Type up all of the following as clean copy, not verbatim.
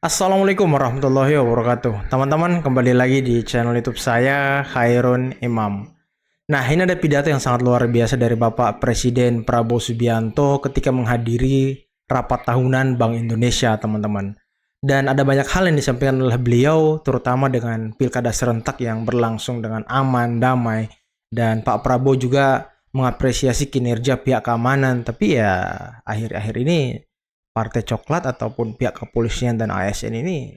Assalamualaikum warahmatullahi wabarakatuh. Teman-teman, kembali lagi di channel YouTube saya, Khairun Imam. Nah, ini ada pidato yang sangat luar biasa dari Bapak Presiden Prabowo Subianto ketika menghadiri rapat tahunan Bank Indonesia, teman-teman. Dan ada banyak hal yang disampaikan oleh beliau, terutama dengan pilkada serentak yang berlangsung dengan aman, damai. Dan Pak Prabowo juga mengapresiasi kinerja pihak keamanan, tapi ya akhir-akhir ini Partai Coklat ataupun pihak kepolisian dan ASN ini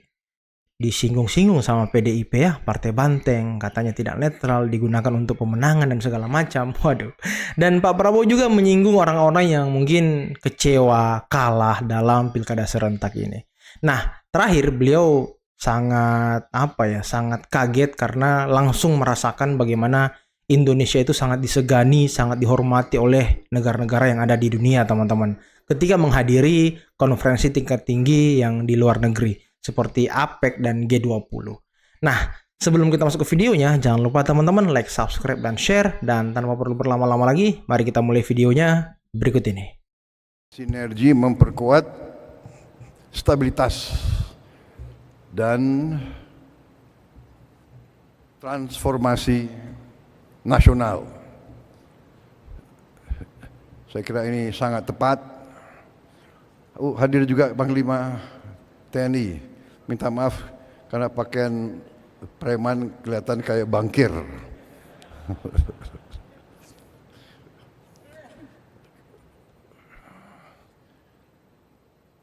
disinggung-singgung sama PDIP ya, Partai Banteng, katanya tidak netral, digunakan untuk pemenangan dan segala macam. Waduh. Dan Pak Prabowo juga menyinggung orang-orang yang mungkin kecewa, kalah dalam pilkada serentak ini. Nah, terakhir beliau sangat kaget karena langsung merasakan bagaimana Indonesia itu sangat disegani, sangat dihormati oleh negara-negara yang ada di dunia, teman-teman. Ketika menghadiri konferensi tingkat tinggi yang di luar negeri seperti APEC dan G20. Nah, sebelum kita masuk ke videonya, jangan lupa teman-teman like, subscribe, dan share. Dan tanpa perlu berlama-lama lagi, mari kita mulai videonya berikut ini. Sinergi memperkuat stabilitas dan transformasi nasional. Saya kira ini sangat tepat. Hadir juga Panglima TNI. Minta maaf karena pakaian preman kelihatan kayak bankir.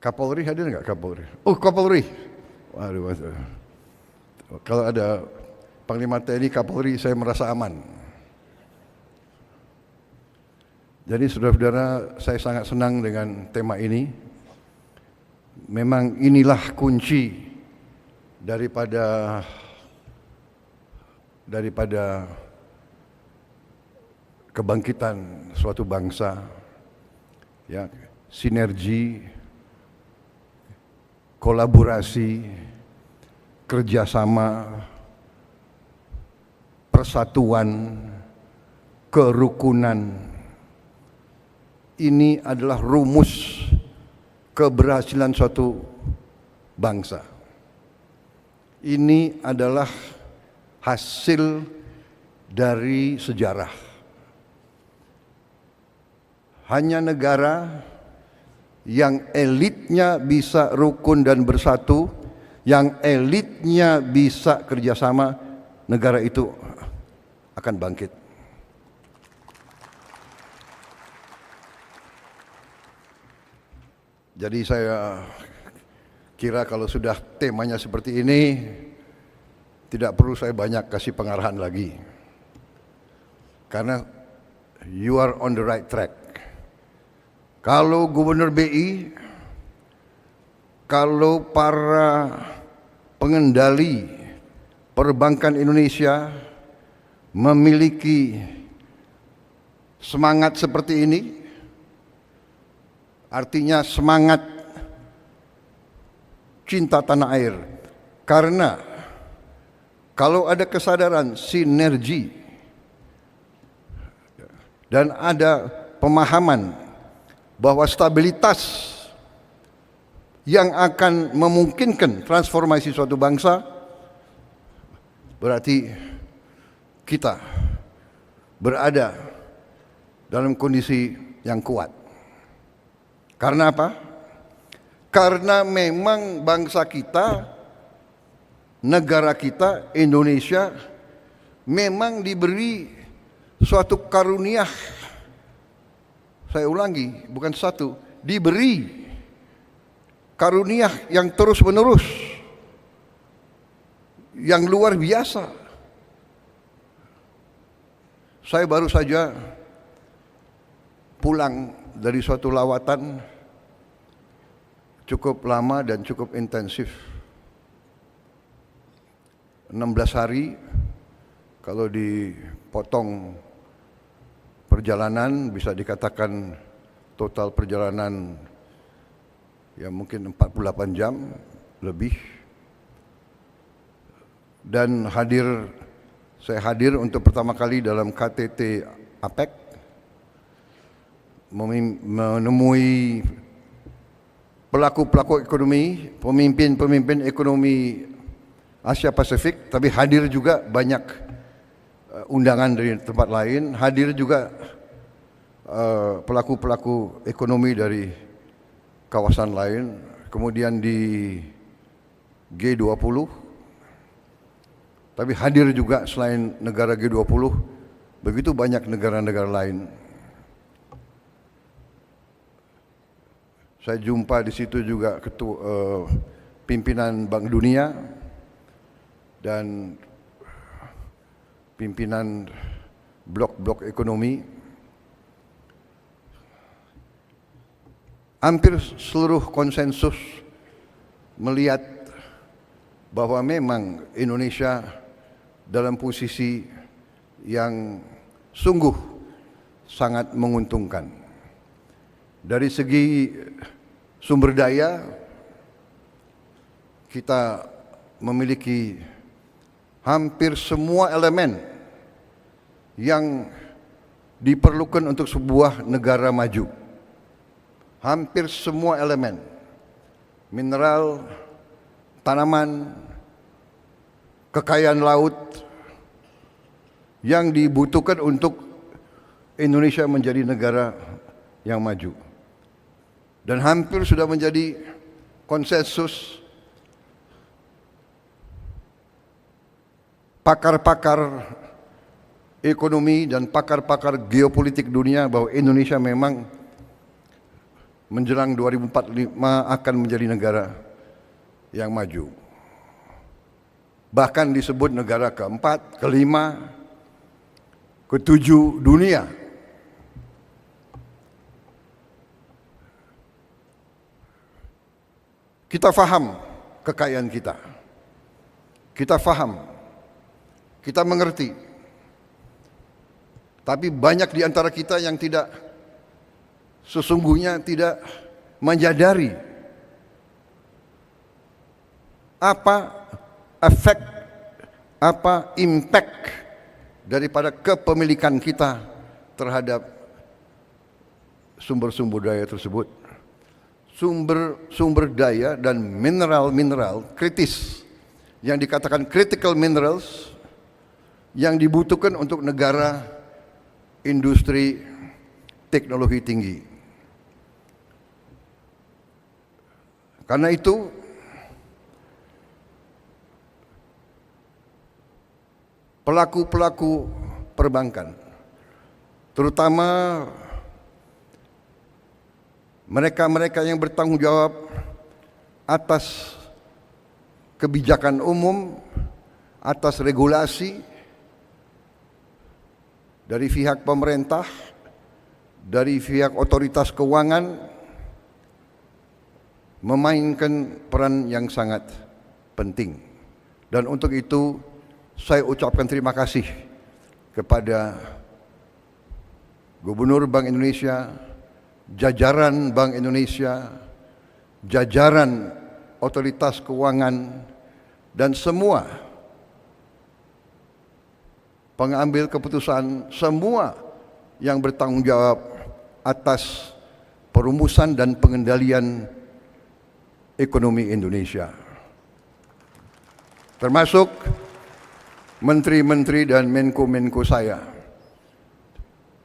Kapolri hadir nggak Kapolri? Oh, Kapolri. Waduh. Kalau ada Panglima TNI, Kapolri, saya merasa aman. Jadi saudara-saudara, saya sangat senang dengan tema ini. Memang inilah kunci daripada kebangkitan suatu bangsa. Ya, sinergi, kolaborasi, kerjasama, persatuan, kerukunan. Ini adalah rumus keberhasilan suatu bangsa. Ini adalah hasil dari sejarah. Hanya negara yang elitnya bisa rukun dan bersatu, yang elitnya bisa kerjasama, negara itu akan bangkit. Jadi saya kira kalau sudah temanya seperti ini, tidak perlu saya banyak kasih pengarahan lagi. Karena you are on the right track. Kalau Gubernur BI, kalau para pengendali perbankan Indonesia memiliki semangat seperti ini, artinya semangat cinta tanah air. Karena kalau ada kesadaran sinergi dan ada pemahaman bahwa stabilitas yang akan memungkinkan transformasi suatu bangsa, berarti kita berada dalam kondisi yang kuat. Karena apa? Karena memang bangsa kita, negara kita, Indonesia, memang diberi suatu karunia. Saya ulangi, bukan satu, diberi karunia yang terus menerus, yang luar biasa. Saya baru saja pulang dari suatu lawatan cukup lama dan cukup intensif. 16 hari, kalau dipotong perjalanan bisa dikatakan total perjalanan ya mungkin 48 jam lebih. Dan saya hadir untuk pertama kali dalam KTT APEC, menemui pelaku-pelaku ekonomi, pemimpin-pemimpin ekonomi Asia Pasifik, tapi hadir juga banyak undangan dari tempat lain, hadir juga pelaku-pelaku ekonomi dari kawasan lain, kemudian di G20, tapi hadir juga selain negara G20, begitu banyak negara-negara lain. Saya jumpa di situ juga pimpinan Bank Dunia dan pimpinan blok-blok ekonomi. Hampir seluruh konsensus melihat bahwa memang Indonesia dalam posisi yang sungguh sangat menguntungkan. Dari segi sumber daya, kita memiliki hampir semua elemen yang diperlukan untuk sebuah negara maju. Hampir semua elemen, mineral, tanaman, kekayaan laut yang dibutuhkan untuk Indonesia menjadi negara yang maju. Dan hampir sudah menjadi konsensus pakar-pakar ekonomi dan pakar-pakar geopolitik dunia bahwa Indonesia memang menjelang 2045 akan menjadi negara yang maju. Bahkan disebut negara keempat, kelima, ketujuh dunia. Kita faham kekayaan kita. Kita faham. Kita mengerti. Tapi banyak di antara kita yang sesungguhnya tidak menyadari apa efek, apa impact daripada kepemilikan kita terhadap sumber-sumber daya tersebut. Sumber daya dan mineral-mineral kritis yang dikatakan critical minerals yang dibutuhkan untuk negara industri teknologi tinggi. Karena itu pelaku-pelaku perbankan, terutama mereka-mereka yang bertanggung jawab atas kebijakan umum, atas regulasi dari pihak pemerintah, dari pihak otoritas keuangan, memainkan peran yang sangat penting. Dan untuk itu saya ucapkan terima kasih kepada Gubernur Bank Indonesia, jajaran Bank Indonesia, jajaran otoritas keuangan, dan semua pengambil keputusan, semua yang bertanggung jawab atas perumusan dan pengendalian ekonomi Indonesia, termasuk menteri-menteri dan menko-menko saya,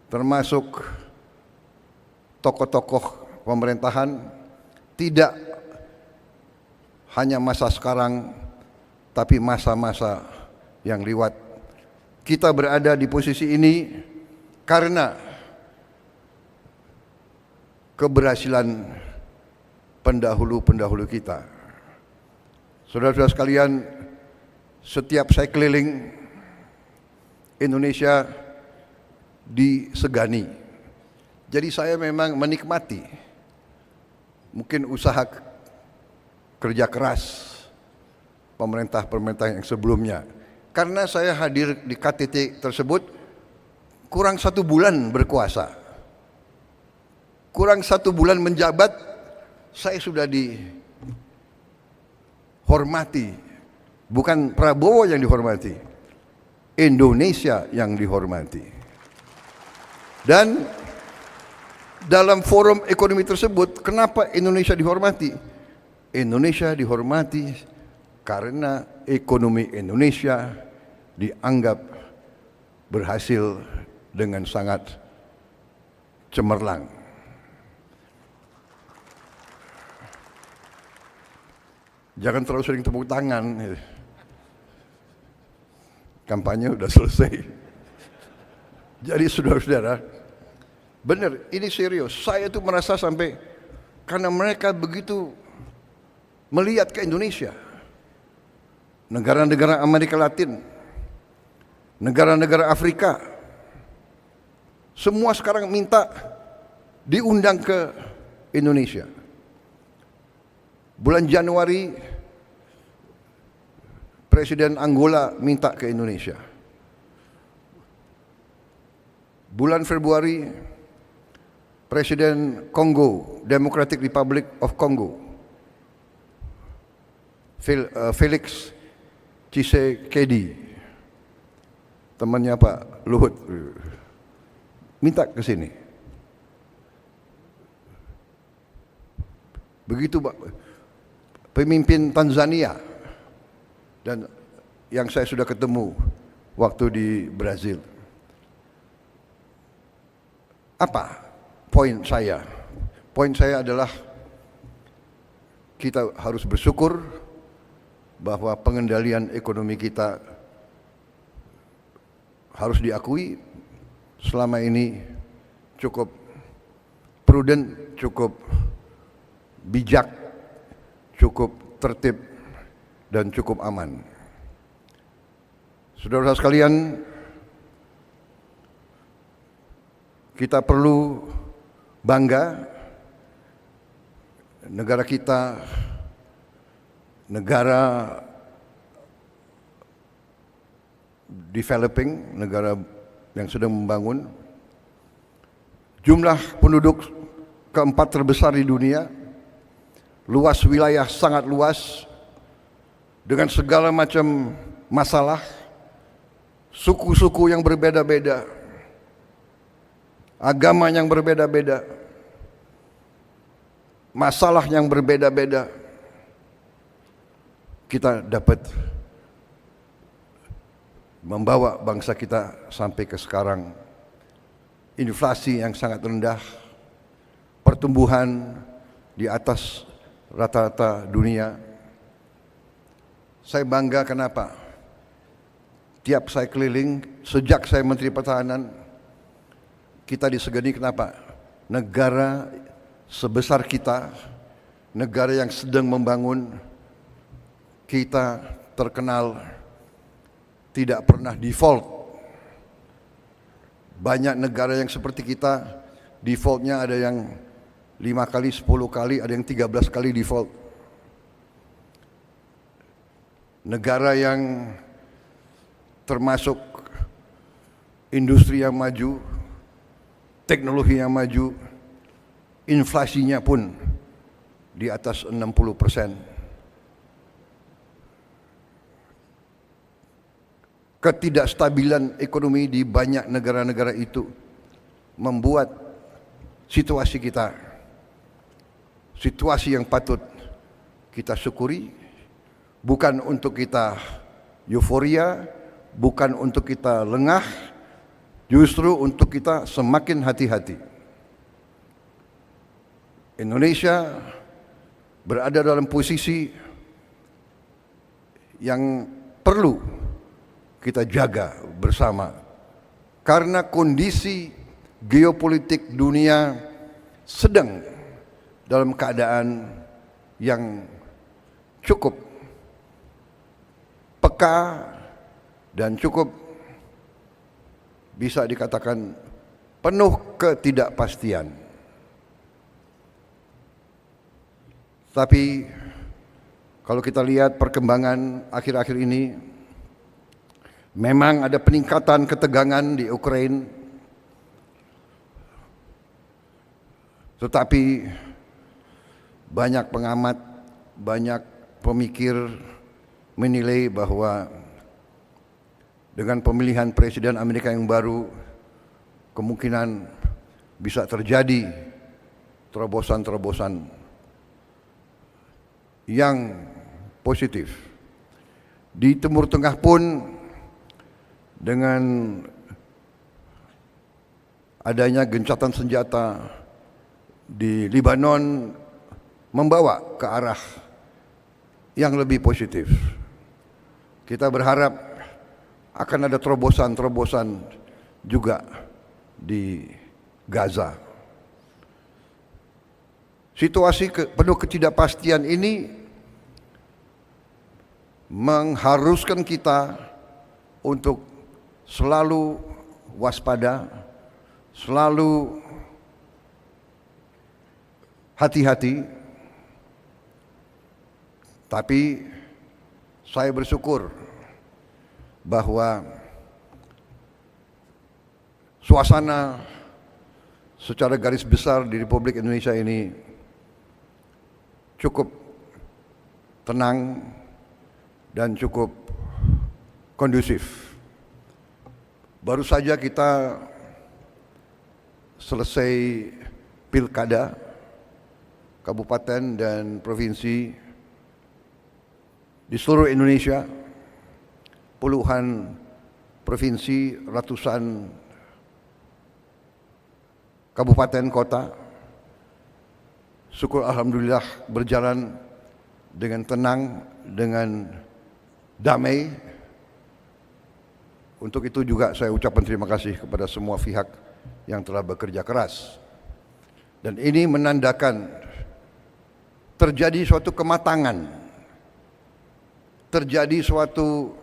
termasuk tokoh-tokoh pemerintahan, tidak hanya masa sekarang, tapi masa-masa yang lewat. Kita berada di posisi ini karena keberhasilan pendahulu-pendahulu kita. Saudara-saudara sekalian, setiap saya keliling Indonesia disegani. Jadi saya memang menikmati mungkin usaha kerja keras pemerintah-pemerintah yang sebelumnya. Karena saya hadir di KTT tersebut kurang 1 bulan berkuasa. Kurang 1 bulan menjabat, saya sudah dihormati. Bukan Prabowo yang dihormati, Indonesia yang dihormati. Dan dalam forum ekonomi tersebut, kenapa Indonesia dihormati? Indonesia dihormati karena ekonomi Indonesia dianggap berhasil dengan sangat cemerlang. Jangan terlalu sering tepuk tangan. Kampanye udah selesai. Jadi saudara-saudara, benar, ini serius. Saya tuh merasa sampai karena mereka begitu melihat ke Indonesia, negara-negara Amerika Latin, negara-negara Afrika, semua sekarang minta diundang ke Indonesia. Bulan Januari, Presiden Angola minta ke Indonesia. Bulan Februari, Presiden Kongo, Democratic Republic of Congo, Felix Tshisekedi, temannya Pak Luhut, minta ke sini. Begitu Pak, pemimpin Tanzania, dan yang saya sudah ketemu waktu di Brazil. Apa poin saya? Poin saya adalah kita harus bersyukur bahwa pengendalian ekonomi kita harus diakui selama ini cukup prudent, cukup bijak, cukup tertib, dan cukup aman. Saudara-saudara sekalian, kita perlu bangga negara kita, negara developing, negara yang sedang membangun, jumlah penduduk keempat terbesar di dunia, luas wilayah sangat luas, dengan segala macam masalah, suku-suku yang berbeda-beda, agama yang berbeda-beda, masalah yang berbeda-beda. Kita dapat membawa bangsa kita sampai ke sekarang, inflasi yang sangat rendah, pertumbuhan di atas rata-rata dunia. Saya bangga kenapa? Tiap saya keliling, sejak saya Menteri Pertahanan, kita disegani kenapa? Negara sebesar kita, negara yang sedang membangun, kita terkenal tidak pernah default. Banyak negara yang seperti kita, defaultnya ada yang 5 kali, 10 kali, ada yang 13 kali default. Negara yang termasuk industri yang maju, teknologi yang maju, inflasinya pun di atas 60%. Ketidakstabilan ekonomi di banyak negara-negara itu membuat situasi kita, situasi yang patut kita syukuri, bukan untuk kita euforia, bukan untuk kita lengah, justru untuk kita semakin hati-hati. Indonesia berada dalam posisi yang perlu kita jaga bersama, karena kondisi geopolitik dunia sedang dalam keadaan yang cukup peka dan cukup bisa dikatakan penuh ketidakpastian. Tapi kalau kita lihat perkembangan akhir-akhir ini, memang ada peningkatan ketegangan di Ukraina, tetapi banyak pengamat, banyak pemikir menilai bahwa dengan pemilihan Presiden Amerika yang baru, kemungkinan bisa terjadi terobosan-terobosan yang positif. Di Timur Tengah pun dengan adanya gencatan senjata di Lebanon membawa ke arah yang lebih positif. Kita berharap akan ada terobosan-terobosan juga di Gaza. Situasi penuh ketidakpastian ini mengharuskan kita untuk selalu waspada, selalu hati-hati. Tapi saya bersyukur bahwa suasana secara garis besar di Republik Indonesia ini cukup tenang dan cukup kondusif. Baru saja kita selesai pilkada kabupaten dan provinsi di seluruh Indonesia, puluhan provinsi, ratusan kabupaten kota. Syukur alhamdulillah berjalan dengan tenang, dengan damai. Untuk itu juga saya ucapkan terima kasih kepada semua pihak yang telah bekerja keras. Dan ini menandakan terjadi suatu kematangan, terjadi suatu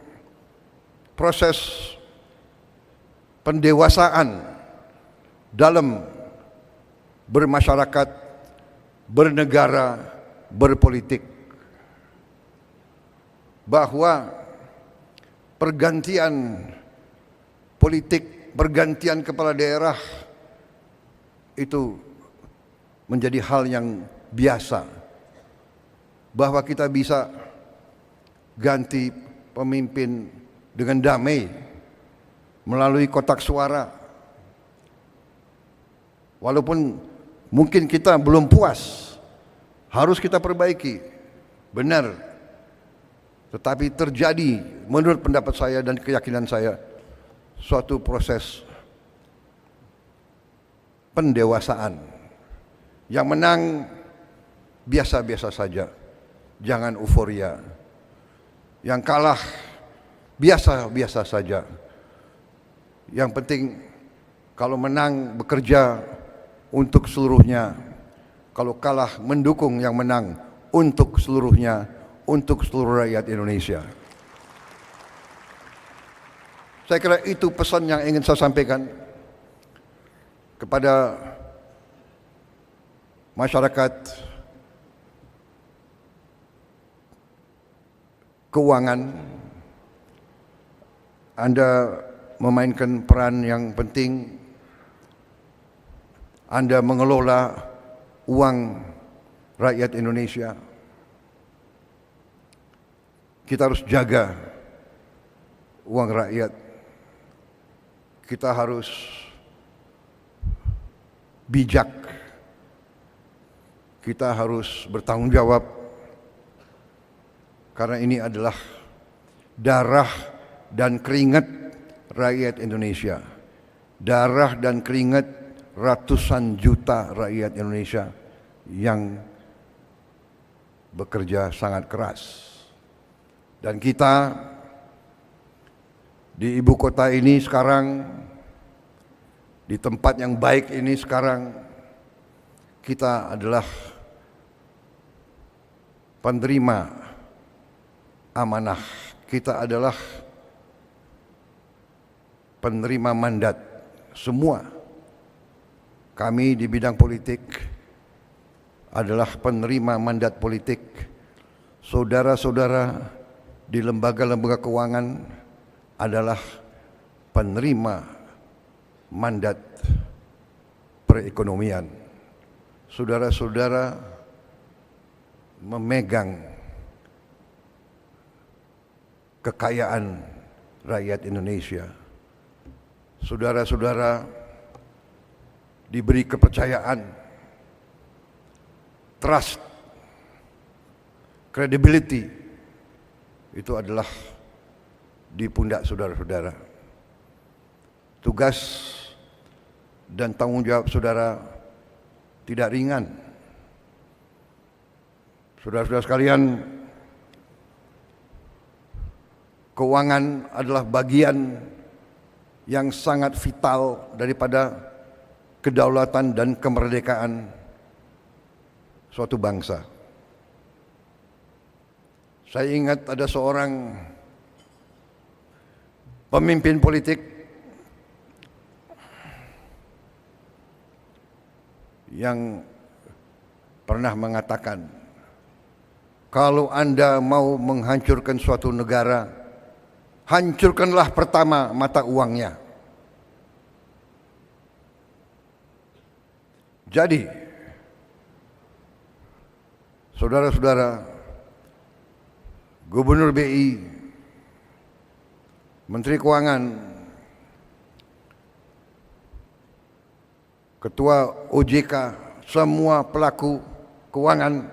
proses pendewasaan dalam bermasyarakat, bernegara, berpolitik. Bahwa pergantian politik, pergantian kepala daerah itu menjadi hal yang biasa. Bahwa kita bisa ganti pemimpin dengan damai melalui kotak suara. Walaupun mungkin kita belum puas, harus kita perbaiki, benar. Tetapi terjadi menurut pendapat saya dan keyakinan saya suatu proses pendewasaan. Yang menang biasa-biasa saja, jangan euforia. Yang kalah biasa-biasa saja. Yang penting kalau menang bekerja untuk seluruhnya, kalau kalah mendukung yang menang untuk seluruhnya, untuk seluruh rakyat Indonesia. Saya kira itu pesan yang ingin saya sampaikan kepada masyarakat keuangan. Anda memainkan peran yang penting. Anda mengelola uang rakyat Indonesia. Kita harus jaga uang rakyat. Kita harus bijak. Kita harus bertanggung jawab. Karena ini adalah darah dan keringat rakyat Indonesia. Darah dan keringat ratusan juta rakyat Indonesia yang bekerja sangat keras. Dan kita di ibu kota ini sekarang, di tempat yang baik ini sekarang, kita adalah penerima amanah. Kita adalah penerima mandat semua. Kami di bidang politik adalah penerima mandat politik. Saudara-saudara di lembaga-lembaga keuangan adalah penerima mandat perekonomian. Saudara-saudara memegang kekayaan rakyat Indonesia. Saudara-saudara diberi kepercayaan trust, credibility, itu adalah di pundak saudara-saudara. Tugas dan tanggung jawab saudara tidak ringan. Saudara-saudara sekalian, keuangan adalah bagian yang sangat vital daripada kedaulatan dan kemerdekaan suatu bangsa. Saya ingat ada seorang pemimpin politik yang pernah mengatakan, kalau Anda mau menghancurkan suatu negara, hancurkanlah pertama mata uangnya. Jadi, saudara-saudara, Gubernur BI, Menteri Keuangan, Ketua OJK, semua pelaku keuangan,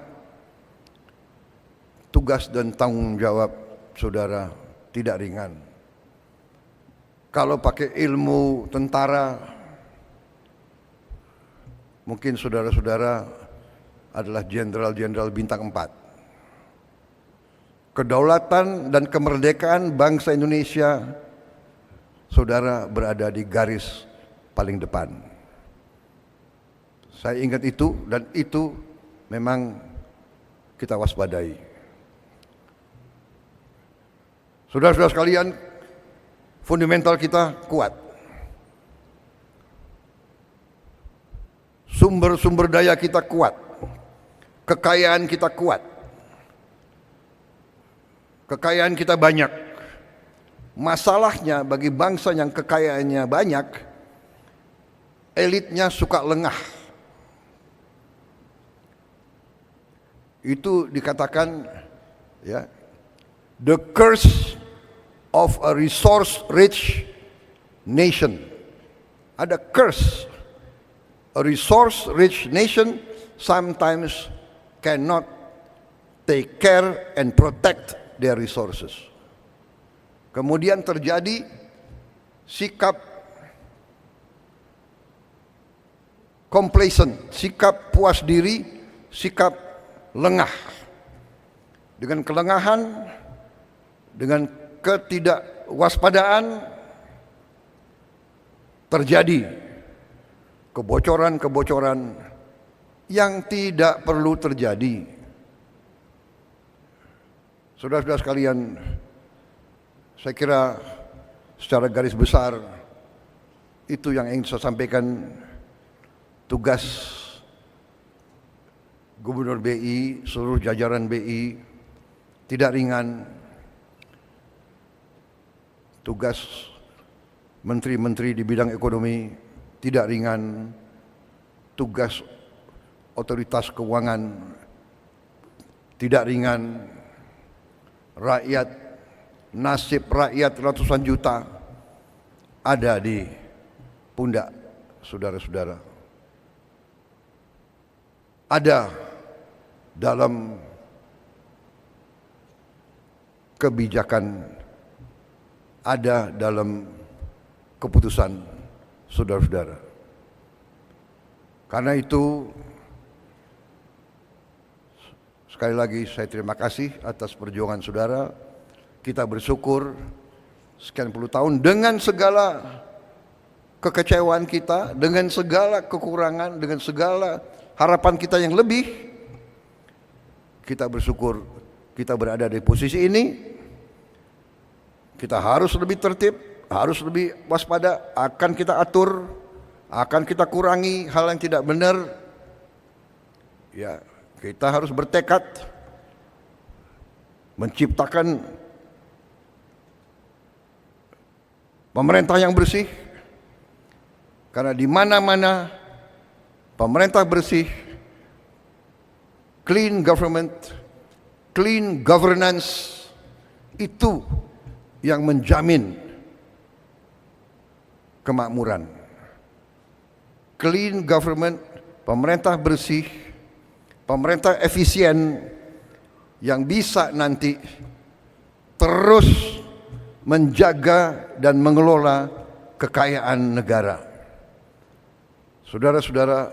tugas dan tanggung jawab saudara tidak ringan. Kalau pakai ilmu tentara, mungkin saudara-saudara adalah jenderal-jenderal bintang 4. Kedaulatan dan kemerdekaan bangsa Indonesia, saudara berada di garis paling depan. Saya ingat itu, dan itu memang kita waspadai. Saudara-saudara sekalian, fundamental kita kuat. Sumber-sumber daya kita kuat. Kekayaan kita kuat. Kekayaan kita banyak. Masalahnya bagi bangsa yang kekayaannya banyak, elitnya suka lengah. Itu dikatakan, ya, the curse of a resource-rich nation. Ada curse. A resource-rich nation sometimes cannot take care and protect their resources. Kemudian terjadi sikap complacent, sikap puas diri, sikap lengah. Dengan kelengahan, dengan ketidakwaspadaan, terjadi kebocoran-kebocoran yang tidak perlu terjadi. Saudara-saudara sekalian, saya kira secara garis besar itu yang ingin saya sampaikan. Tugas Gubernur BI, seluruh jajaran BI tidak ringan. Tugas menteri-menteri di bidang ekonomi tidak ringan. Tugas otoritas keuangan tidak ringan. Rakyat, nasib rakyat ratusan juta ada di pundak saudara-saudara. Ada dalam kebijakan, ada dalam keputusan saudara-saudara. Karena itu, sekali lagi saya terima kasih atas perjuangan saudara. Kita bersyukur sekian puluh tahun dengan segala kekecewaan kita, dengan segala kekurangan, dengan segala harapan kita yang lebih, kita bersyukur kita berada di posisi ini. Kita harus lebih tertib, harus lebih waspada, akan kita atur, akan kita kurangi hal yang tidak benar. Ya, kita harus bertekad menciptakan pemerintah yang bersih, karena di mana-mana pemerintah bersih, clean government, clean governance, itu yang menjamin kemakmuran. Clean government, pemerintah bersih, pemerintah efisien yang bisa nanti terus menjaga dan mengelola kekayaan negara. Saudara-saudara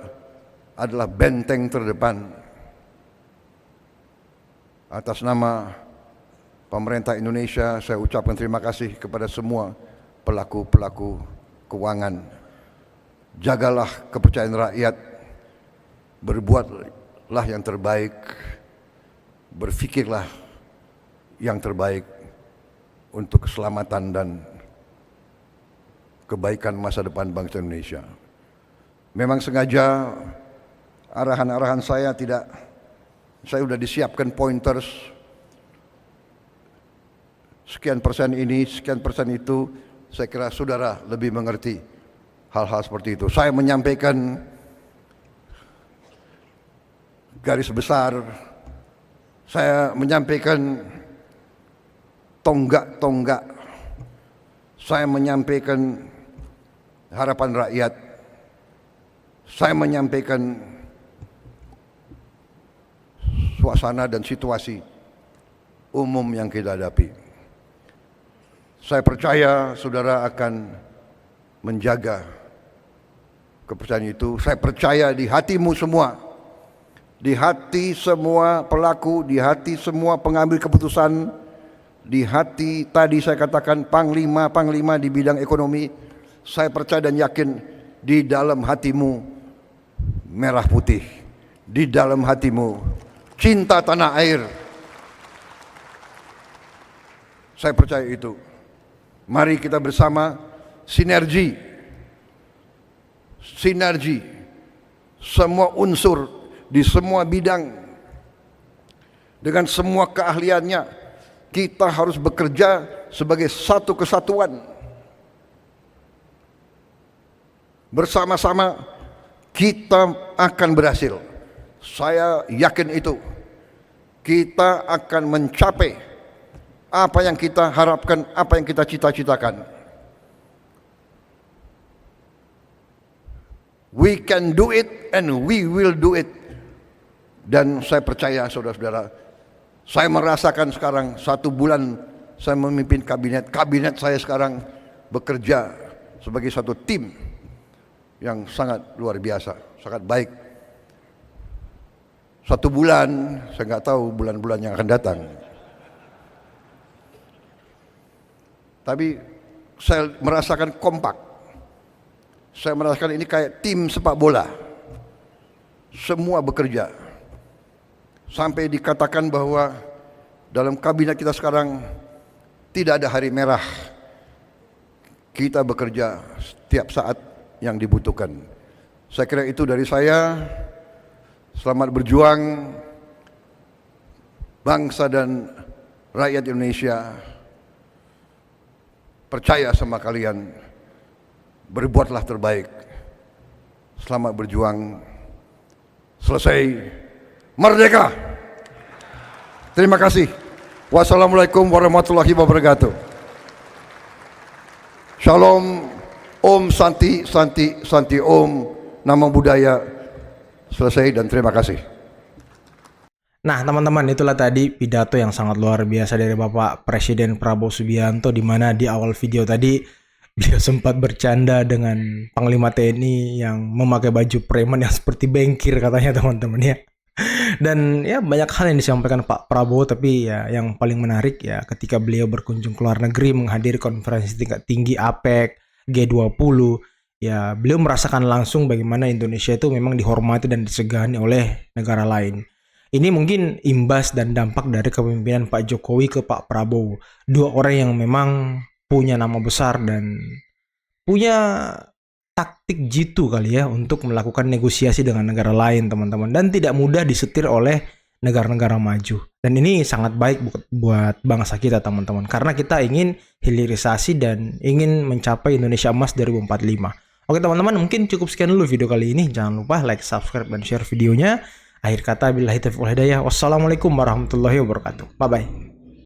adalah benteng terdepan. Atas nama pemerintah Indonesia, saya ucapkan terima kasih kepada semua pelaku-pelaku keuangan. Jagalah kepercayaan rakyat, berbuatlah yang terbaik, berfikirlah yang terbaik untuk keselamatan dan kebaikan masa depan bangsa Indonesia. Memang sengaja arahan-arahan saya sudah disiapkan pointers, sekian persen ini, sekian persen itu. Saya kira saudara lebih mengerti hal-hal seperti itu. Saya menyampaikan garis besar, saya menyampaikan tonggak-tonggak, saya menyampaikan harapan rakyat, saya menyampaikan suasana dan situasi umum yang kita hadapi. Saya percaya saudara akan menjaga kepercayaan itu. Saya percaya di hatimu semua, di hati semua pelaku, di hati semua pengambil keputusan, di hati tadi saya katakan panglima-panglima di bidang ekonomi. Saya percaya dan yakin di dalam hatimu merah putih, di dalam hatimu cinta tanah air. Saya percaya itu. Mari kita bersama sinergi semua unsur di semua bidang dengan semua keahliannya. Kita harus bekerja sebagai satu kesatuan. Bersama-sama kita akan berhasil. Saya yakin itu. Kita akan mencapai apa yang kita harapkan, apa yang kita cita-citakan. We can do it and we will do it. Dan saya percaya saudara-saudara, saya merasakan sekarang 1 bulan saya memimpin kabinet. Kabinet saya sekarang bekerja sebagai satu tim yang sangat luar biasa, sangat baik. 1 bulan, saya nggak tahu bulan-bulan yang akan datang. Tapi saya merasakan kompak. Saya merasakan ini kayak tim sepak bola. Semua bekerja. Sampai dikatakan bahwa dalam kabinet kita sekarang tidak ada hari merah. Kita bekerja setiap saat yang dibutuhkan. Saya kira itu dari saya. Selamat berjuang bangsa dan rakyat Indonesia. Percaya sama kalian. Berbuatlah terbaik. Selamat berjuang. Selesai. Merdeka. Terima kasih. Wassalamualaikum warahmatullahi wabarakatuh. Shalom. Om Santi, Santi, Santi Om. Nama budaya. Selesai dan terima kasih. Nah, teman-teman, itulah tadi pidato yang sangat luar biasa dari Bapak Presiden Prabowo Subianto, di mana di awal video tadi beliau sempat bercanda dengan Panglima TNI yang memakai baju preman yang seperti bengkir katanya, teman-teman ya. Dan ya banyak hal yang disampaikan Pak Prabowo, tapi ya yang paling menarik ya ketika beliau berkunjung ke luar negeri menghadiri konferensi tingkat tinggi APEC, G20, ya beliau merasakan langsung bagaimana Indonesia itu memang dihormati dan disegani oleh negara lain. Ini mungkin imbas dan dampak dari kepemimpinan Pak Jokowi ke Pak Prabowo. Dua orang yang memang punya nama besar dan punya taktik jitu kali ya untuk melakukan negosiasi dengan negara lain, teman-teman. Dan tidak mudah disetir oleh negara-negara maju. Dan ini sangat baik buat bangsa kita, teman-teman. Karena kita ingin hilirisasi dan ingin mencapai Indonesia Emas 2045. Oke teman-teman, mungkin cukup sekian dulu video kali ini. Jangan lupa like, subscribe, dan share videonya. Akhir kata, billahi taufiq wal hidayah. Wassalamualaikum warahmatullahi wabarakatuh. Bye-bye.